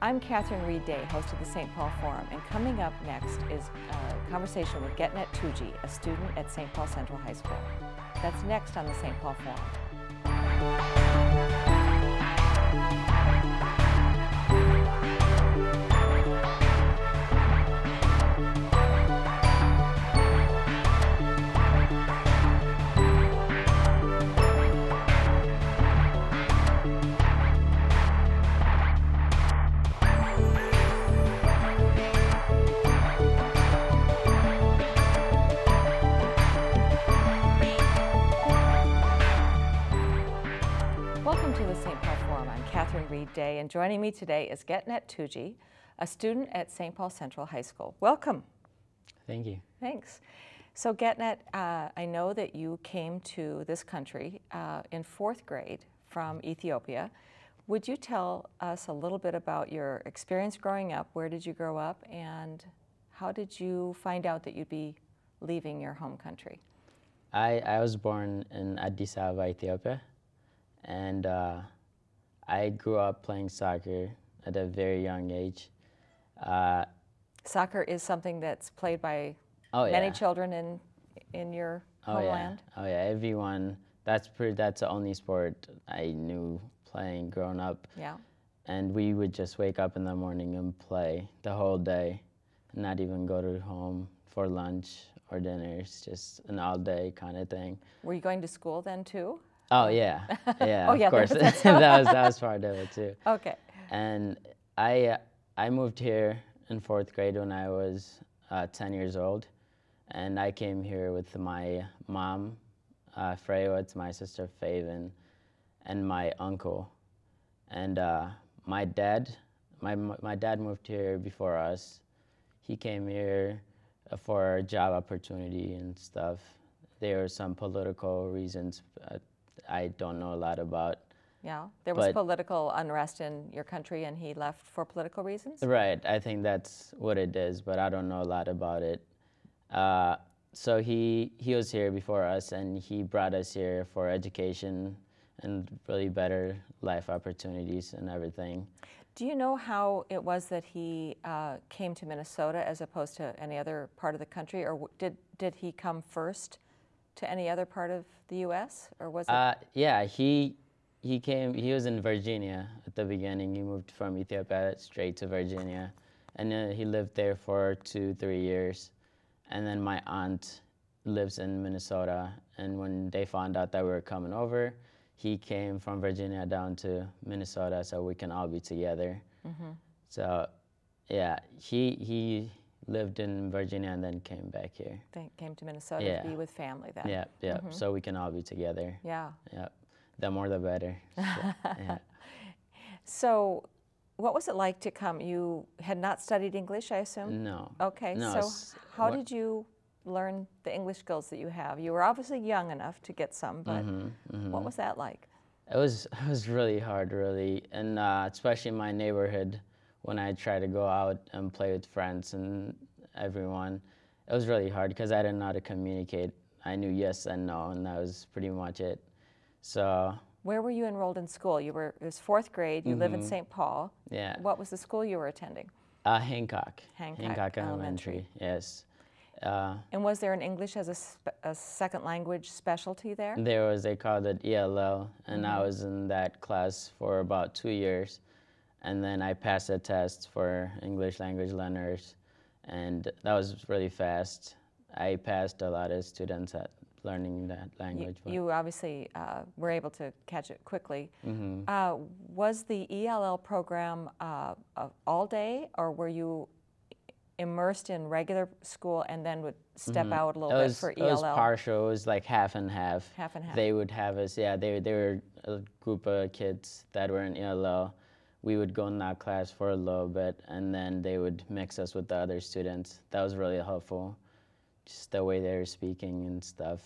I'm Catherine Reid, host of the St. Paul Forum, and coming up next is a conversation with Getenet Tujhi, a student at St. Paul Central High School. That's next on the St. Paul Forum. Welcome to the St. Paul Forum. I'm Catherine Reid, and joining me today is Getenet Tujhi, a student at St. Paul Central High School. Welcome. Thank you. Thanks. So Getenet, I know that you came to this country in 4th grade from Ethiopia. Would you tell us a little bit about your experience growing up? Where did you grow up, and how did you find out that you'd be leaving your home country? I was born in Addis Ababa, Ethiopia, and I grew up playing soccer at a very young age. Soccer is something that's played by Oh, many yeah. children in your homeland? Oh yeah, everyone. That's the only sport I knew playing growing up. Yeah. And we would just wake up in the morning and play the whole day, and not even go to home for lunch or dinners, just an all-day kind of thing. Were you going to school then too? Oh yeah, yeah, Oh, of yeah, course. that's- that was part of it too. Okay. And I moved here in 4th grade when I was 10 years old, and I came here with my mom, Freya, my sister Faven, and my uncle. And my dad moved here before us. He came here for a job opportunity and stuff. There were some political reasons I don't know a lot about. Yeah. There was But- political unrest in your country and he left for political reasons? Right, I think that's what it is, but I don't know a lot about it. So he was here before us, and he brought us here for education and really better life opportunities and everything. Do you know how it was that he came to Minnesota as opposed to any other part of the country, or did he come first to any other part of the U.S., or was it? Yeah, he was in Virginia at the beginning. He moved from Ethiopia straight to Virginia, and he lived there for 2-3 years. And then my aunt lives in Minnesota, and when they found out that we were coming over, he came from Virginia down to Minnesota so we can all be together. Mm-hmm. So yeah, he lived in Virginia and then came back here. They came to Minnesota Yeah. to be with family then? Yeah, so we can all be together. Yeah. Yeah, the more the better. So, yeah. So what was it like to come? You had not studied English, I assume? No. Okay, No, so how did you learn the English skills that you have? You were obviously young enough to get some, but what was that like? It was really hard, really, and especially in my neighborhood when I tried to go out and play with friends and everyone. It was really hard because I didn't know how to communicate. I knew yes and no, and that was pretty much it. So. Where were you enrolled in school? It was 4th grade. You live in St. Paul. Yeah. What was the school you were attending? Hancock. Hancock Elementary. Yes. And was there an English as a second language specialty there? They called it ELL, and I was in that class for about 2 years. And then I passed a test for English language learners, and that was really fast. I passed a lot of students at learning that language. You obviously were able to catch it quickly. Was the ELL program all day, or were you immersed in regular school and then would step out a little bit for ELL? It was partial. It was like half and half. Half and half. They would have us, yeah, they were a group of kids that were in ELL. We would go in that class for a little bit, and then they would mix us with the other students. That was really helpful, just the way they were speaking and stuff.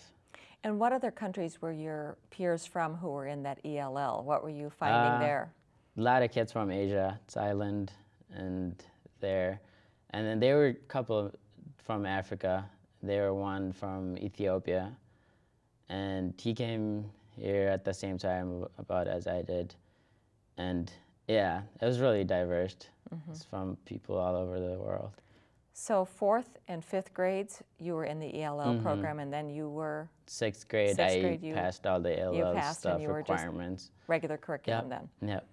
And what other countries were your peers from who were in that ELL? What were you finding there? A lot of kids from Asia, Thailand, and there. And then there were a couple from Africa. There were one from Ethiopia. And he came here at the same time about as I did. And Yeah, it was really diverse. It's from people all over the world. So 4th and 5th grades, you were in the ELL program, and then you were 6th grade, I passed all the ELL stuff, and you were requirements. Just regular curriculum then. Yep.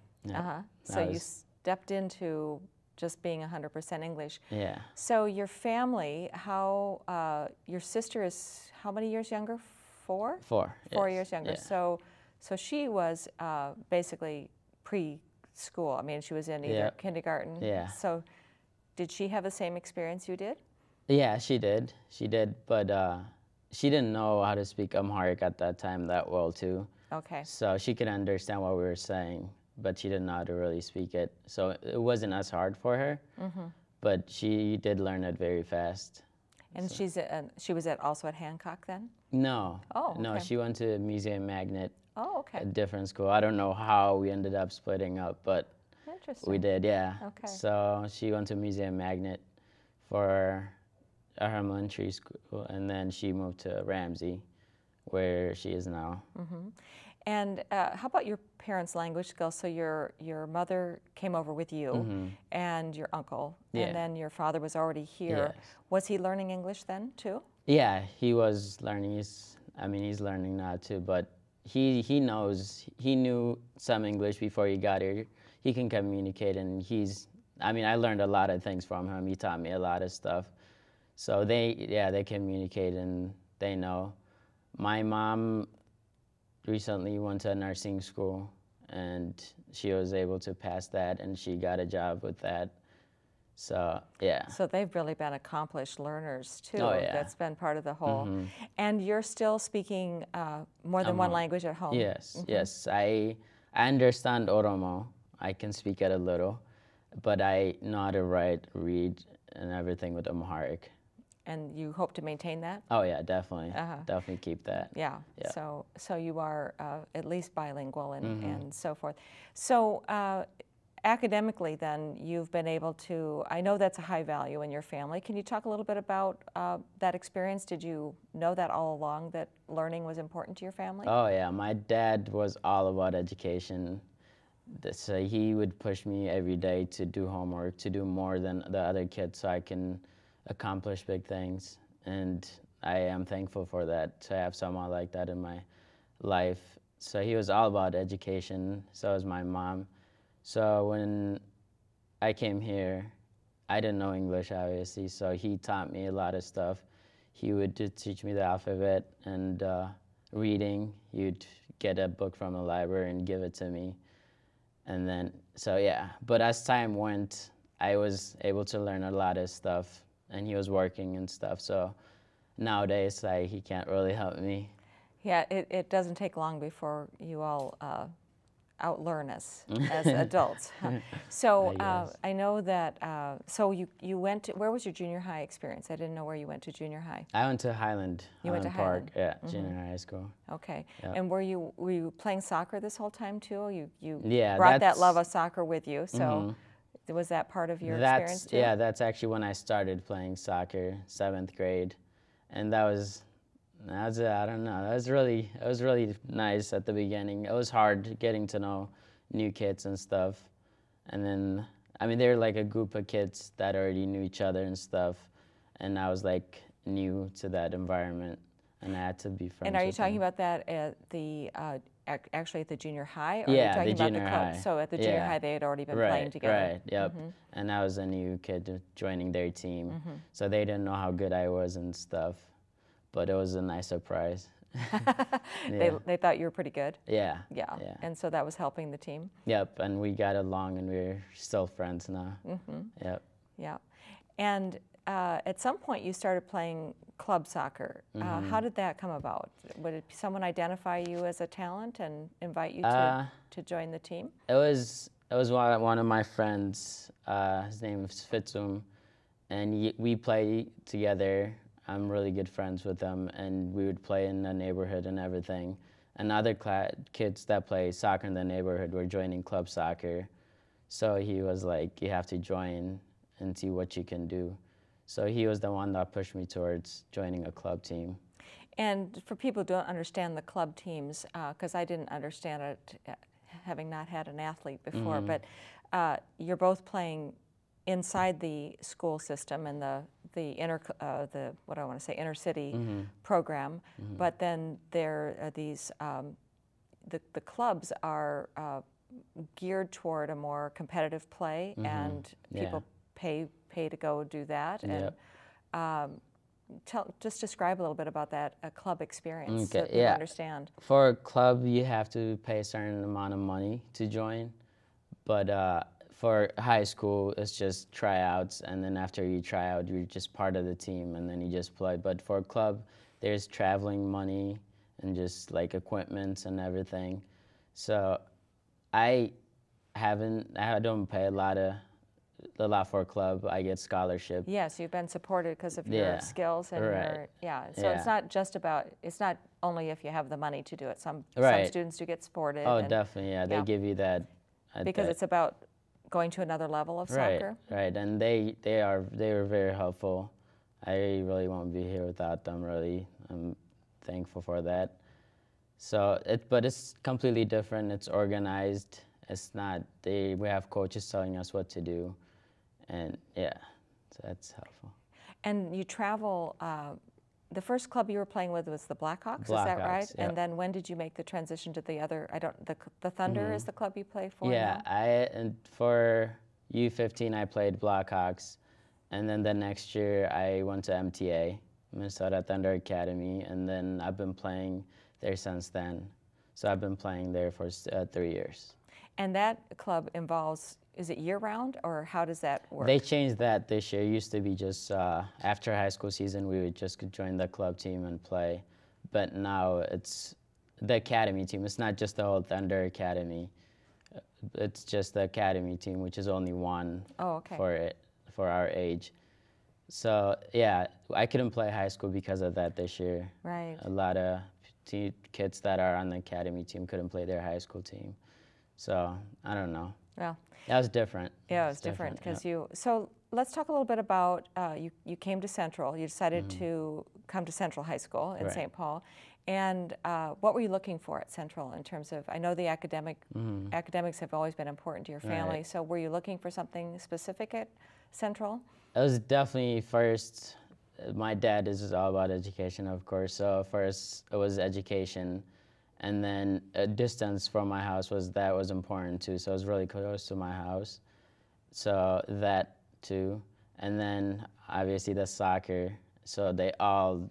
So you stepped into just being 100% English. Yeah. So your family, how your sister is how many years younger? 4? 4. 4 years younger. Yeah. So she was basically preschool. I mean, she was in either kindergarten. Yeah. So did she have the same experience you did? Yeah, she did. She did, but she didn't know how to speak Amharic at that time that well too. Okay. So she could understand what we were saying, but she didn't know how to really speak it. So it wasn't as hard for her, but she did learn it very fast. And so. She was also at Hancock then? No. Oh, okay. No, she went to Museum Magnet. Oh, okay. A different school. I don't know how we ended up splitting up, but we did, yeah. Okay. So she went to Museum Magnet for elementary school, and then she moved to Ramsey, where she is now. And how about your parents' language skills? So your mother came over with you, and your uncle, and then your father was already here. Yes. Was he learning English then too? Yeah, he was learning. He's learning now too, but he knew some English before he got here. He can communicate, and I learned a lot of things from him. He taught me a lot of stuff. So they communicate and they know. My mom recently went to nursing school, and she was able to pass that, and she got a job with that. So, yeah. So they've really been accomplished learners too. Oh, yeah. That's been part of the whole. And you're still speaking more than one language at home? Yes, yes. I understand Oromo. I can speak it a little, but I know how to write, read, and everything with Amharic. And you hope to maintain that? Oh yeah, definitely. Definitely keep that. Yeah. So you are at least bilingual and so forth. So academically then, you've been able to, I know that's a high value in your family. Can you talk a little bit about that experience? Did you know that all along, that learning was important to your family? Oh yeah, my dad was all about education. So he would push me every day to do homework, to do more than the other kids so I can accomplish big things. And I am thankful for that, to have someone like that in my life. So he was all about education, so was my mom. So when I came here, I didn't know English, obviously, so he taught me a lot of stuff. He would teach me the alphabet and reading. He'd get a book from the library and give it to me. And then, so yeah. But as time went, I was able to learn a lot of stuff, and he was working and stuff. So nowadays, he can't really help me. Yeah, it doesn't take long before you all outlearn us as adults. So I know that, so you went to, where was your junior high experience? I didn't know where you went to junior high. I went to Highland. You went to Park, Highland? Yeah, junior high school. Okay. Yep. And were you playing soccer this whole time too? You yeah, brought that love of soccer with you, so was that part of your experience too? Yeah, that's actually when I started playing soccer, 7th grade. And that was I don't know, it was really nice at the beginning. It was hard getting to know new kids and stuff. And then, they were like a group of kids that already knew each other and stuff. And I was like new to that environment, and I had to be friends. And are you with talking them. about that at the actually at the junior high? Or Yeah, are you talking the about junior the club? high. So at the junior high, they had already been playing together. Right, yep. And I was a new kid joining their team, so they didn't know how good I was and stuff. But it was a nice surprise. They thought you were pretty good? Yeah. And so that was helping the team? Yep, and we got along, and we're still friends now. Yep. Yeah. And at some point you started playing club soccer. How did that come about? Would someone identify you as a talent and invite you to join the team? It was one of my friends. His name is Fitzum, and we play together. I'm really good friends with them, and we would play in the neighborhood and everything. And other kids that play soccer in the neighborhood were joining club soccer. So he was like, you have to join and see what you can do. So he was the one that pushed me towards joining a club team. And for people who don't understand the club teams, because I didn't understand it, having not had an athlete before, but you're both playing inside the school system and the what I want to say, inner city program, but then there are these the clubs are geared toward a more competitive play, and people pay to go do that. And just describe a little bit about that club experience so that you understand. For a club, you have to pay a certain amount of money to join, but for high school, it's just tryouts, and then after you try out, you're just part of the team, and then you just play. But for a club, there's traveling money and just like equipment and everything. So I don't pay a lot for a club. I get scholarship. Yes, you've been supported because of your skills and so it's not just about, it's not only if you have the money to do it. Some students do get supported. Oh, definitely, they give you that. Because it's about going to another level of soccer. Right, and they were very helpful. I really won't be here without them, really. I'm thankful for that. So, but it's completely different. It's organized. It's not, we have coaches telling us what to do. And so that's helpful. And you travel, the first club you were playing with was the Blackhawks, is that right? Yep. And then when did you make the transition to the other, the Thunder is the club you play for now? And for U15 I played Blackhawks, and then the next year I went to MTA, Minnesota Thunder Academy, and then I've been playing there since then. So I've been playing there for 3 years. And that club involves, is it year-round, or how does that work? They changed that this year. It used to be just after high school season, we would just join the club team and play. But now it's the academy team. It's not just the whole Thunder Academy. It's just the academy team, which is only one for our age. So, I couldn't play high school because of that this year. Right. A lot of kids that are on the academy team couldn't play their high school team. So, I don't know. Well, that was different. Yeah, it was different because so let's talk a little bit about, you came to Central. You decided to come to Central High School in St. Paul. And what were you looking for at Central in terms of, I know the academics have always been important to your family, so were you looking for something specific at Central? It was definitely first, my dad is all about education, of course, so first it was education. And then a distance from my house was important too, so it was really close to my house. So that too. And then obviously the soccer, so they all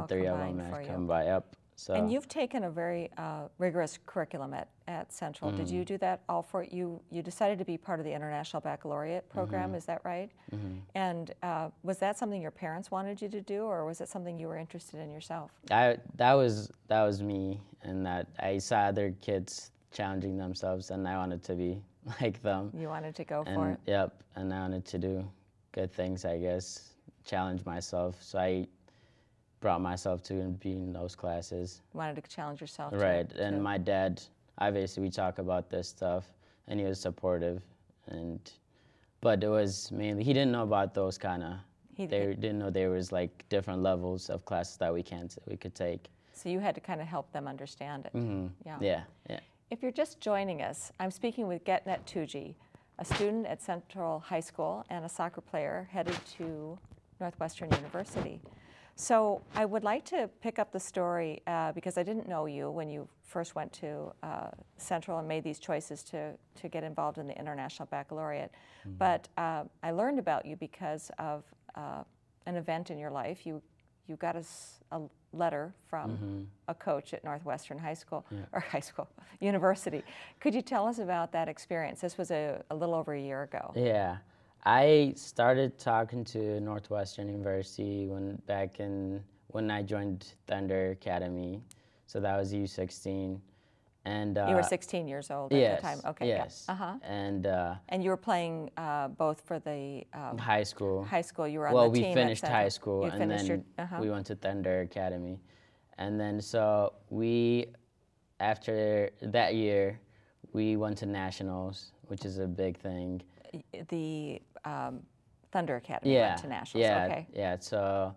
three of them have come by up. So. And you've taken a very rigorous curriculum at Central. Did you do that all for you? You decided to be part of the International Baccalaureate program, is that right? And was that something your parents wanted you to do, or was it something you were interested in yourself? That was me, and that I saw other kids challenging themselves, and I wanted to be like them. You wanted to go for it? Yep, and I wanted to do good things, I guess, challenge myself. So I brought myself to be in those classes. You wanted to challenge yourself. Right, and my dad, obviously we talk about this stuff, and he was supportive, but it was mainly, he didn't know about those kind of, didn't know there was like different levels of classes that we could take. So you had to kind of help them understand it. Yeah. If you're just joining us, I'm speaking with Getenet Tujhi, a student at Central High School and a soccer player headed to Northwestern University. So I would like to pick up the story because I didn't know you when you first went to Central and made these choices to get involved in the International Baccalaureate. But I learned about you because of an event in your life. You got a letter from a coach at Northwestern High School, or University. Could you tell us about that experience? This was a little over a year ago. Yeah. I started talking to Northwestern University when I joined Thunder Academy, so that was U16, and you were 16 years old at the time. Okay. Yes. Yeah. And you were playing both for the high school. High school. You were on the team. Well, we finished high school, and then we went to Thunder Academy, and then so after that year, we went to nationals, which is a big thing. The Thunder Academy went to nationals. Yeah. So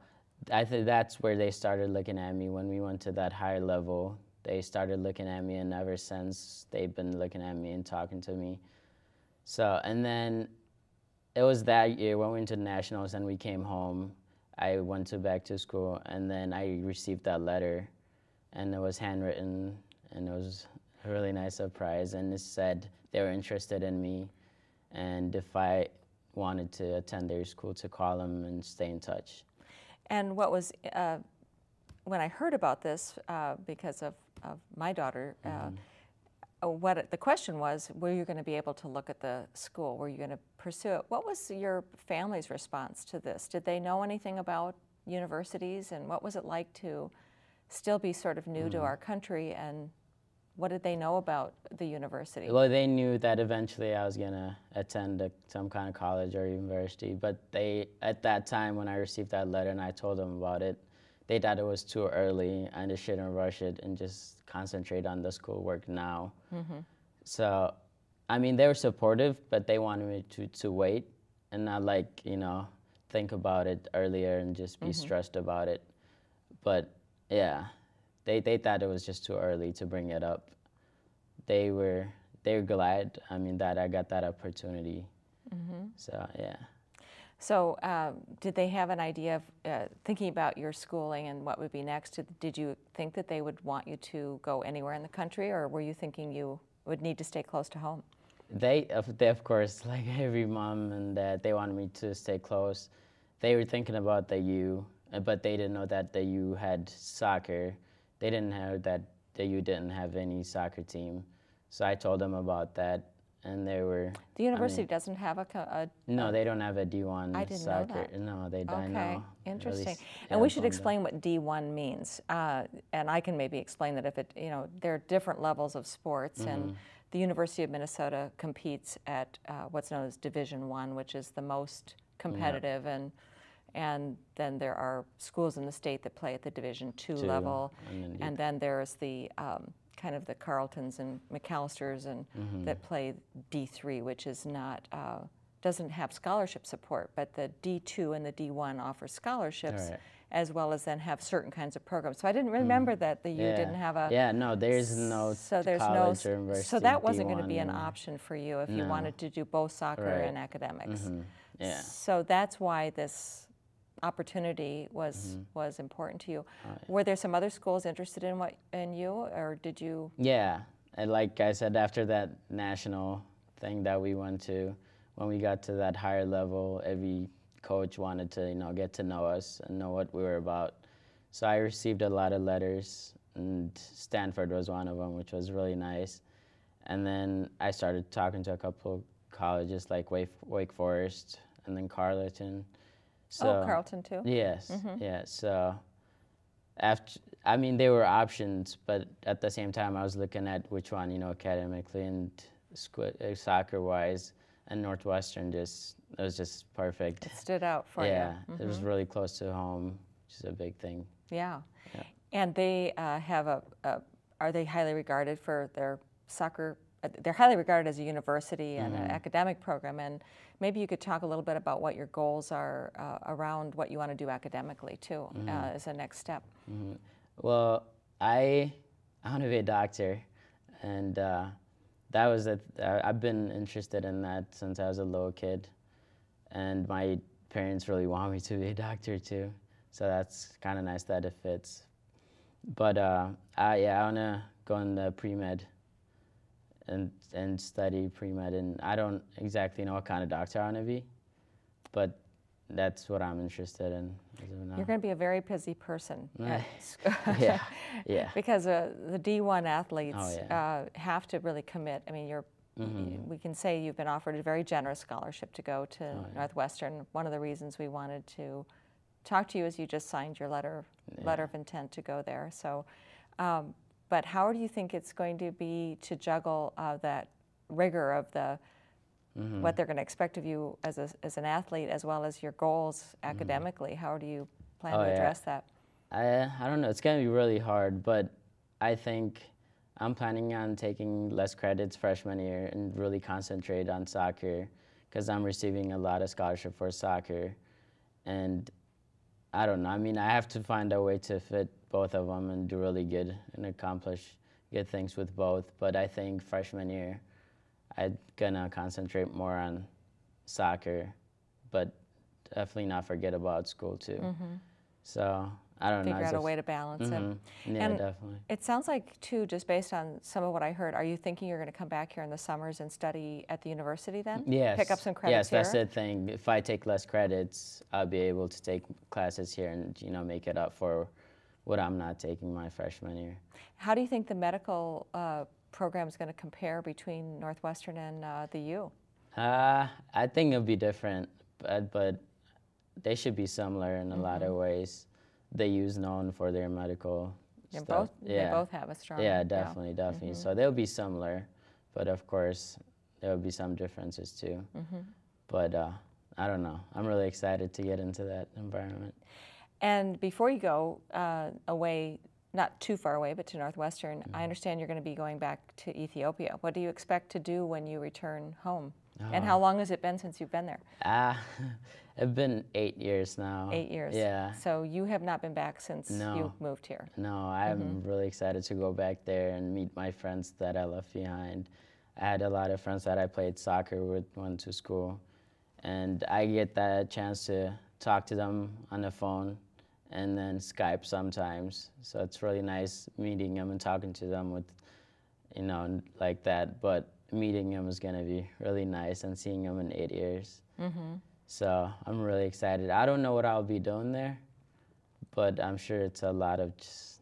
I think that's where they started looking at me when we went to that higher level. they started looking at me, and ever since they've been looking at me and talking to me. So, and then it was that year when we went to nationals and we came home. I went back to school, and then I received that letter, and it was handwritten, and it was a really nice surprise, and it said they were interested in me, and if I wanted to attend their school, to call them and stay in touch. And what was, when I heard about this, because of my daughter, what the question was, were you going to be able to look at the school? Were you going to pursue it? What was your family's response to this? Did they know anything about universities, and what was it like to still be sort of new to our country, and what did they know about the university? Well, they knew that eventually I was going to attend some kind of college or university, but they, at that time when I received that letter and I told them about it, they thought it was too early and they shouldn't rush it and just concentrate on the schoolwork now. So, I mean, they were supportive, but they wanted me to wait and not, like, you know, think about it earlier and just be stressed about it. But yeah, they thought it was just too early to bring it up. They were glad, I mean, that I got that opportunity. So yeah. So did they have an idea of thinking about your schooling and what would be next? Did you think that they would want you to go anywhere in the country, or were you thinking you would need to stay close to home? They of course, like every mom and dad, they wanted me to stay close. They were thinking about the U, but they didn't know that the U had soccer. They didn't know that the U didn't have any soccer team. So I told them about that, and they were... The university doesn't have a no, they don't have a D1 I didn't soccer. know that. No, they don't. Okay, know. interesting. Really, and we should explain what D1 means. And I can maybe explain that if it, you know, there are different levels of sports, and the University of Minnesota competes at what's known as Division I, which is the most competitive, and then there are schools in the state that play at the Division II level, and then there's the kind of the Carltons and McAllisters and that play D3, which is not doesn't have scholarship support, but the D2 and the D1 offer scholarships, as well as then have certain kinds of programs. So I didn't remember that the U didn't have a... Yeah, no, there's no college or university. So that wasn't going to be an anymore. option for you if you wanted to do both soccer and academics. Yeah. So that's why this opportunity was important to you. Were there some other schools interested in you, or did you? Yeah, and like I said, after that national thing that we went to, when we got to that higher level, every coach wanted to, you know, get to know us and know what we were about. So I received a lot of letters, and Stanford was one of them, which was really nice. And then I started talking to a couple colleges like Wake Forest and then Carleton. So, Carleton too? Yes, yeah. So after, I mean, there were options, but at the same time, I was looking at which one, you know, academically and soccer-wise, and Northwestern it was just perfect. It stood out for you. Yeah, it was really close to home, which is a big thing. Yeah. And they have are they highly regarded for their soccer? They're highly regarded as a university and an academic program, and maybe you could talk a little bit about what your goals are around what you want to do academically too, as a next step. Well, I want to be a doctor, and that was I've been interested in that since I was a little kid, and my parents really want me to be a doctor too, so that's kind of nice that it fits. But I want to go in the pre-med and study pre-med, and I don't exactly know what kind of doctor I want to be, but that's what I'm interested in. You're going to be a very busy person. Yeah. Because the D1 athletes have to really commit. I mean, we can say you've been offered a very generous scholarship to go to Northwestern. One of the reasons we wanted to talk to you is you just signed your letter of intent to go there. So. But how do you think it's going to be to juggle that rigor of what they're going to expect of you as an athlete, as well as your goals academically? How do you plan to address that? I don't know. It's going to be really hard, but I think I'm planning on taking less credits freshman year and really concentrate on soccer, because I'm receiving a lot of scholarship for soccer. And I don't know. I mean, I have to find a way to fit both of them and do really good and accomplish good things with both. But I think freshman year, I'm gonna concentrate more on soccer, but definitely not forget about school too. So I don't know. Figure out a way to balance it. Yeah, And definitely. it sounds like, too, just based on some of what I heard, are you thinking you're going to come back here in the summers and study at the university then? Yes. Pick up some credits here? Yes, that's the thing. If I take less credits, I'll be able to take classes here and, you know, make it up for what I'm not taking my freshman year. How do you think the medical program is going to compare between Northwestern and the U? I think it'll be different, but they should be similar in a lot of ways. The U's known for their medical stuff. They both have a strong. Yeah, definitely. So they'll be similar, but of course there will be some differences too. But I don't know. I'm really excited to get into that environment. And before you go away, not too far away, but to Northwestern, I understand you're going to be going back to Ethiopia. What do you expect to do when you return home? And how long has it been since you've been there? It's been 8 years now. 8 years. Yeah. So you have not been back since you moved here. No, I'm really excited to go back there and meet my friends that I left behind. I had a lot of friends that I played soccer with, went to school, and I get that chance to talk to them on the phone and then Skype sometimes. So it's really nice meeting them and talking to them with, you know, like that. But meeting them is gonna be really nice and seeing them in 8 years. So I'm really excited. I don't know what I'll be doing there, but I'm sure it's a lot of just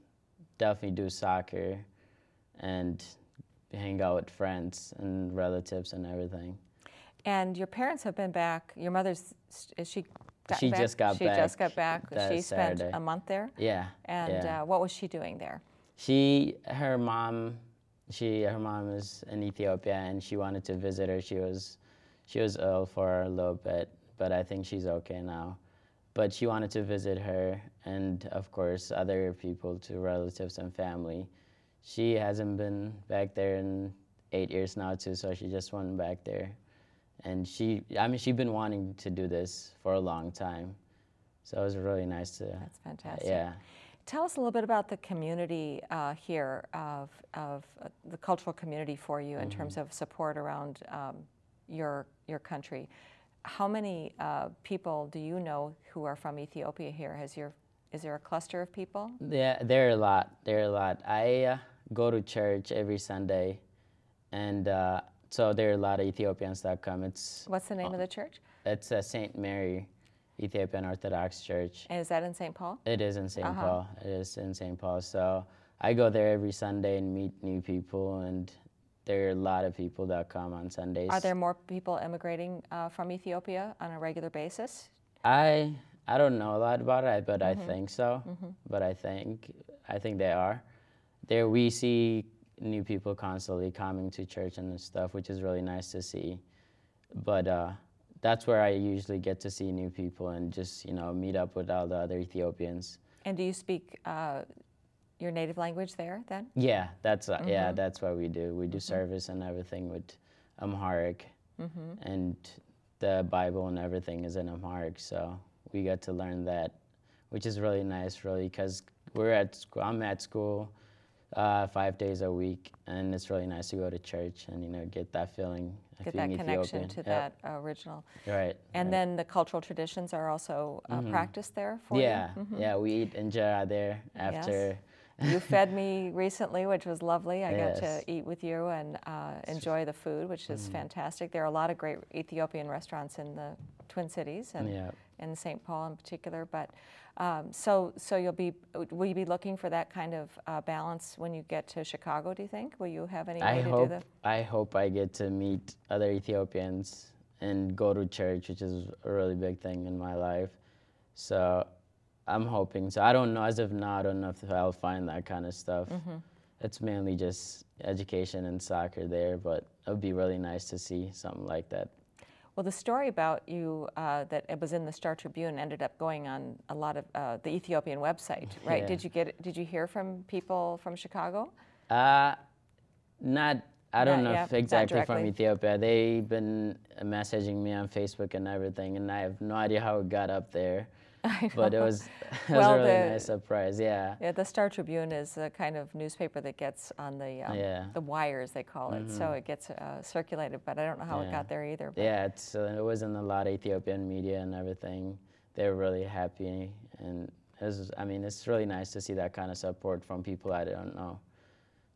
definitely do soccer and hang out with friends and relatives and everything. And your parents have been back. Your mother's, is she gotten She back? just got She back just got back. She spent Saturday. a month there? Yeah. And what was she doing there? Her mom is in Ethiopia and she wanted to visit her. She was ill for a little bit, but I think she's okay now. But she wanted to visit her and of course other people too, relatives and family. She hasn't been back there in 8 years now too, so she just went back there. And she'd been wanting to do this for a long time. So it was really nice to. That's fantastic. Yeah. Tell us a little bit about the community here, of the cultural community for you in terms of support around your country. How many people do you know who are from Ethiopia here? Is there a cluster of people? Yeah, there are a lot. I go to church every Sunday, and so there are a lot of Ethiopians that come. What's the name of the church? It's St. Mary Ethiopian Orthodox Church. And is that in St. Paul? It is in St. Paul. It is in St. Paul. So I go there every Sunday and meet new people, and there are a lot of people that come on Sundays. Are there more people immigrating from Ethiopia on a regular basis? I don't know a lot about it, but I think so. But I think they are. There we see new people constantly coming to church and stuff, which is really nice to see. But that's where I usually get to see new people and just, you know, meet up with all the other Ethiopians. And do you speak your native language there then? Yeah, that's what we do. We do service and everything with Amharic, and the Bible and everything is in Amharic. So we get to learn that, which is really nice, really, because I'm at school 5 days a week, and it's really nice to go to church and, you know, get that feeling. Get that connection to that original. Right. And then the cultural traditions are also practiced there for you? Yeah, we eat injera there after. Yes. You fed me recently, which was lovely. I got to eat with you and enjoy the food, which is fantastic. There are a lot of great Ethiopian restaurants in the Twin Cities and in St. Paul in particular. But so will you be looking for that kind of balance when you get to Chicago, do you think? Will you have any way to do that? I hope I get to meet other Ethiopians and go to church, which is a really big thing in my life. So I'm hoping. So I don't know, as of now, I don't know if I'll find that kind of stuff. It's mainly just education and soccer there, but it would be really nice to see something like that. Well, the story about you that it was in the Star Tribune ended up going on a lot of the Ethiopian website, right? Yeah. Did you hear from people from Chicago? Not. I don't know yeah, if exactly not from directly. Ethiopia. They've been messaging me on Facebook and everything, and I have no idea how it got up there. I But it know. was it was a Well, really nice surprise. Yeah. yeah, the Star Tribune is a kind of newspaper that gets on Yeah. the wires, they call it. So it gets circulated, but I don't know how it Yeah. got there either. But Yeah, it was in a lot of Ethiopian media and everything. They were really happy, and I mean, it's really nice to see that kind of support from people I don't know.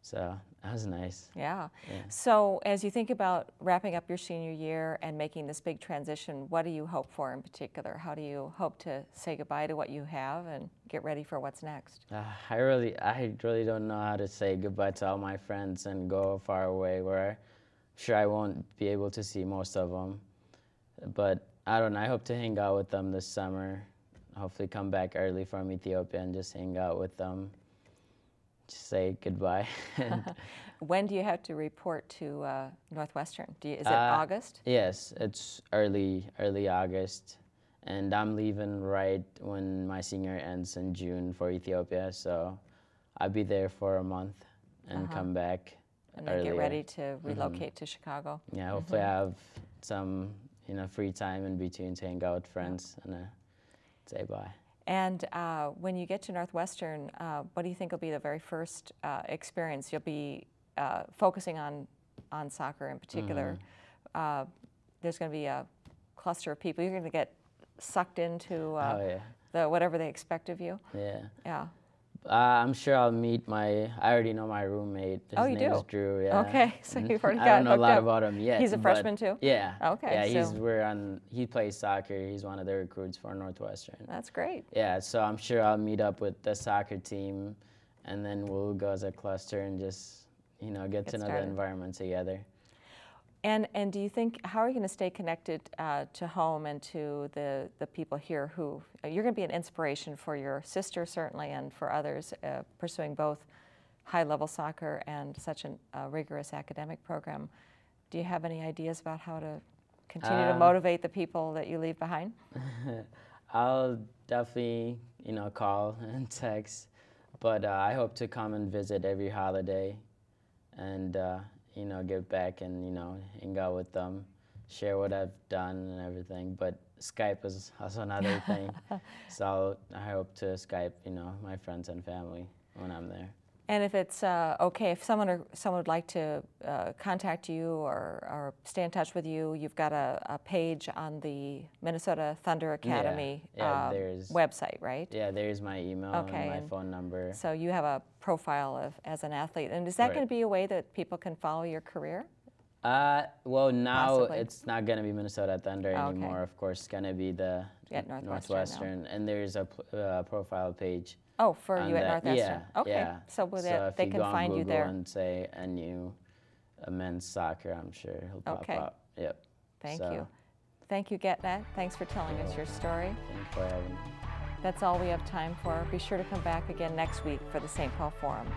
So that was nice. yeah. Yeah. So as you think about wrapping up your senior year and making this big transition, what do you hope for in particular? How do you hope to say goodbye to what you have and get ready for what's next? I really don't know how to say goodbye to all my friends and go far away where I'm sure I won't be able to see most of them. But I don't know, I hope to hang out with them this summer. Hopefully come back early from Ethiopia and just hang out with them. Just say goodbye. When do you have to report to Northwestern? Is it August? Yes, it's early August. And I'm leaving right when my senior ends in June for Ethiopia. So I'll be there for a month and come back and then earlier. get ready to relocate to Chicago. Yeah, hopefully I have some free time in between to hang out with friends and say bye. And when you get to Northwestern, what do you think will be the very first experience? You'll be focusing on soccer in particular. There's going to be a cluster of people. You're going to get sucked into the whatever they expect of you. Yeah. Yeah. I'm sure I'll meet I already know my roommate. His you name do? is Drew, yeah. Okay, so you've already I got don't know a hooked lot up. about him yet. He's a but freshman too? Yeah. Okay, Yeah, so he plays soccer. He's one of the recruits for Northwestern. that's great. Yeah, so I'm sure I'll meet up with the soccer team, and then we'll go as a cluster and just, get to know the environment together. And do you think, how are you going to stay connected to home and to the people here who, you're going to be an inspiration for your sister certainly and for others pursuing both high-level soccer and such a rigorous academic program. Do you have any ideas about how to continue to motivate the people that you leave behind? I'll definitely, call and text, but I hope to come and visit every holiday and give back and, hang out with them, share what I've done and everything. But Skype is also another thing. So I hope to Skype, my friends and family when I'm there. And if it's okay, if someone would like to contact you or stay in touch with you, you've got a page on the Minnesota Thunder Academy website, right? Yeah, there's my email and my phone number. So you have a profile as an athlete. And is that going to be a way that people can follow your career? Well, now Possibly. It's not going to be Minnesota Thunder anymore. Of course, it's going to be the Northwestern. And there's a profile page. Oh, for you at Northwestern? Yeah. Okay. Yeah. So they can find you there. And say NU men's soccer, I'm sure he'll pop up. Yep. Thank you. Thank you, Getenet. Thanks for telling us your story. Thank you for having me. That's all we have time for. Be sure to come back again next week for the St. Paul Forum.